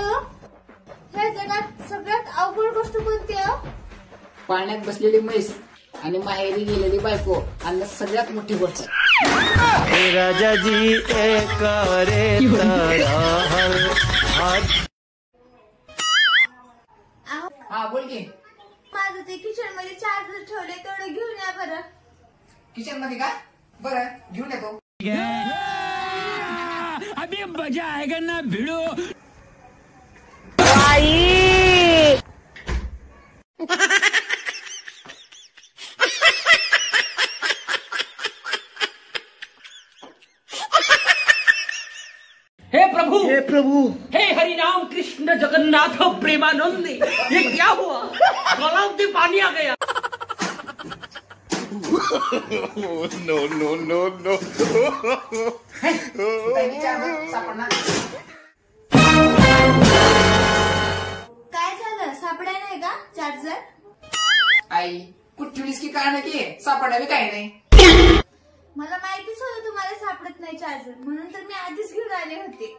ह्या जगात सगळ्यात अवघड गोष्ट कोणती आहे? पाण्यात बसलेली म्हैस आणि माहेरी गेलेली बायको आणि सगळ्यात मोठी गोष्ट राजाजी हा बोल की. माझं ते किचन मध्ये चार्जर ठेवले, तेवढं घेऊन या बरं. किचन मध्ये का? बरं घेऊन येतो. अभी मजा आएगा ना भिड़ो. हे प्रभु, हे हरि राम कृष्ण जगन्नाथ प्रेमानंद, ये क्या हुआ? गलाव से पानी आ गया. No no no no. काय झालं? सापडा नाही का चार्जर? आई कुठे ठेवलीस की काय नाही सापडावी काही नाही. मला माहितीच होतं तुम्हाला सापडत नाही चार्जर, म्हणून तर मी आधीच घेऊन आले होते.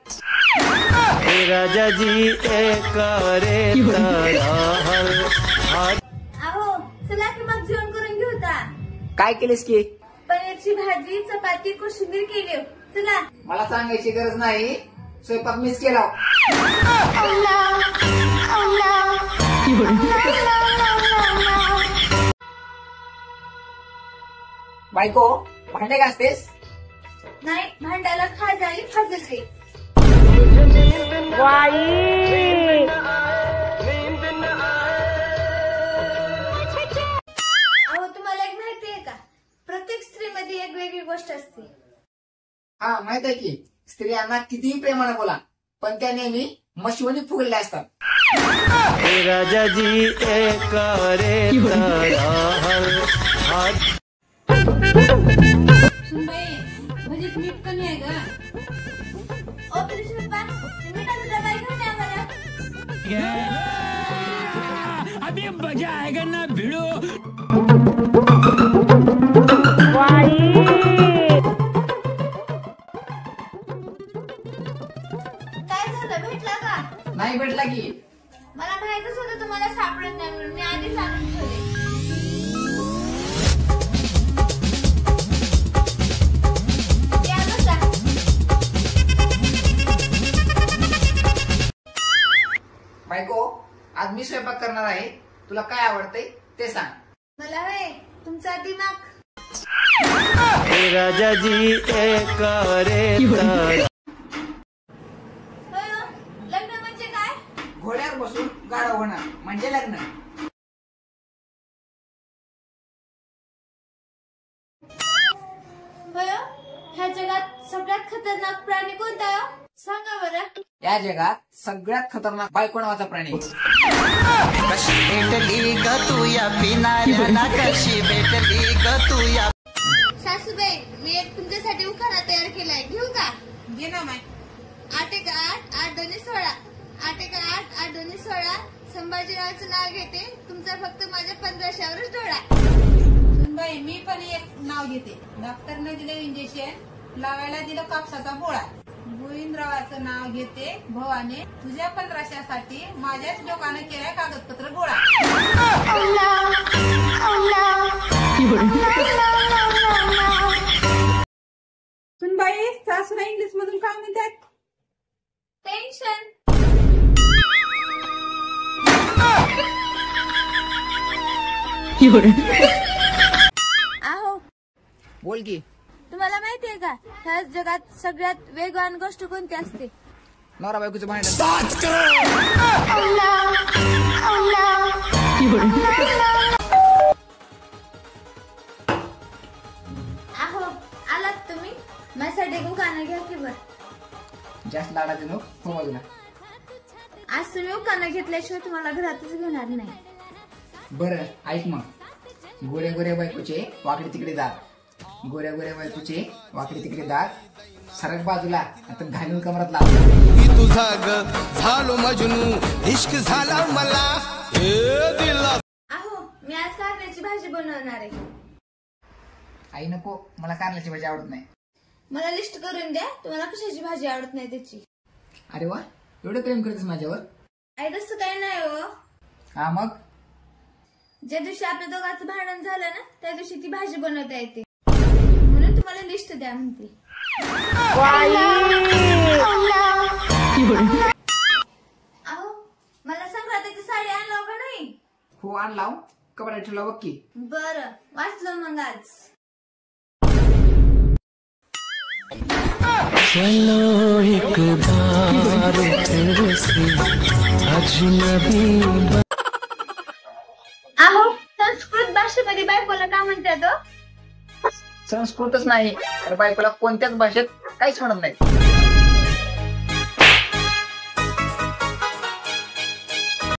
राजाजी अहो चला की मग जेवण करून घेऊ. काय केलीस की? पनीरची भाजी, चपाती, कोशिंबीर केली. चला. मला सांगायची गरज नाही, स्वयंपाक मीच केला. बायको भांडे घासतेस? नाही, भांड्याला खाजाली खाजते. अहो तुम्हाला एक माहिती आहे का, प्रत्येक स्त्रीमध्ये एक वेगळी गोष्ट असते. हा माहित आहे की. स्त्रियांना कितीही प्रेमाने बोला, पण त्या नेहमी मशिवणी फुगलेल्या असतात. राजाजी भजीत मीठ कमी आहे का? ओ कृष्णप्पा, मीठाचा डबा घेऊन या बरं. अभी मजा आएगा ना भिड़ो. काय झालं, भेटला का? नाही भेटला की. मला माहितच होतं तुम्हाला सापडत नाही म्हणून मी आधीच आणून ठेवले. या बसा. बायको आज मी स्वयंपाक करणार आहे, तुला काय आवडतंय ते सांग. मला होय तुमचा दिमाग. राजाजी लग्न म्हणजे काय? घोड्यावर बसून गाढव होणार म्हणजे लग्न. ह्या जगात सगळ्यात खतरनाक प्राणी कोणता आहे? सांगा बरं. या जगात सगळ्यात खतरनाक बायको नावाचा प्राणी. कशी भेटली ग तू या पिनाऱ्याला, कशी भेटली ग तू या. सासूबाई, मी एक तुमच्यासाठी उखाणा तयार केलाय, घेऊ का? घे ना माय. 8 × 8 8 2 16. 8 × 8 8 2 16. संभाजीरावांचं नाव घेते, तुमचा फक्त माझ्या 1500वरच डोळा. बाई मी पण एक नाव घेते. डॉक्टरने दिलं इंजेक्शन, लावायला दिलं कापसाचा बोळा. गोविंदरावाचं नाव घेते, भवाने तुझ्या 1500साठी माझ्याच लोकांना केलाय कागदपत्र गोळा. सुनबाई, सासूला इंग्लिश मधून काय म्हणतात? टेन्शन. आहो बोल की. तुम्हाला माहितीये का, ह्या जगात सगळ्यात वेगवान गोष्ट कोणती असते? नवरा बायकोचं भांडण. आहो आलात तुम्ही, माझ्यासाठी उखाणा घ्या की बर. जास्त लाडाचे नो हो बाजूला. आज तुम्ही उखाणा घेतल्याशिवाय तुम्हाला घरातच घेणार नाही. बरं ऐक मग. गोऱ्या गोऱ्या बायकोचे वाकडे तिकडे दात, गोऱ्या गोऱ्या बायकोचे वाकडे तिकडे दात, सरक बाजूला आता घालून कमरात लाव. मी तुझा ग झालो मजनू, इश्क झाला मला हे दिला. आहो मी आज कारल्याची भाजी बनवणार आहे. आई नको, मला कारल्याची भाजी आवडत नाही. मला लिस्ट करून द्या, तुम्हाला कशाची भाजी आवडत नाही त्याची. अरे वा, एवढं प्रेम करतेस माझ्यावर? आई तसं काही नाही हो. हा मग? ज्या दिवशी आपल्या दोघांचं भांडण झालं ना त्या दिवशी ती भाजी बनवता येते म्हणून तुम्हाला लिस्ट द्या म्हणते. अहो मला संक्रांतीची साडी आणलं का नाही? हो आणला. कपडा ठेवला बघ की. बरं वाचलं मग आज. चलो एक बार फिर से अजनबी. अहो संस्कृत भाषेमध्ये बायकोला का म्हणतात? संस्कृतच नाही तर बायकोला कोणत्याच भाषेत काहीच म्हणत नाही.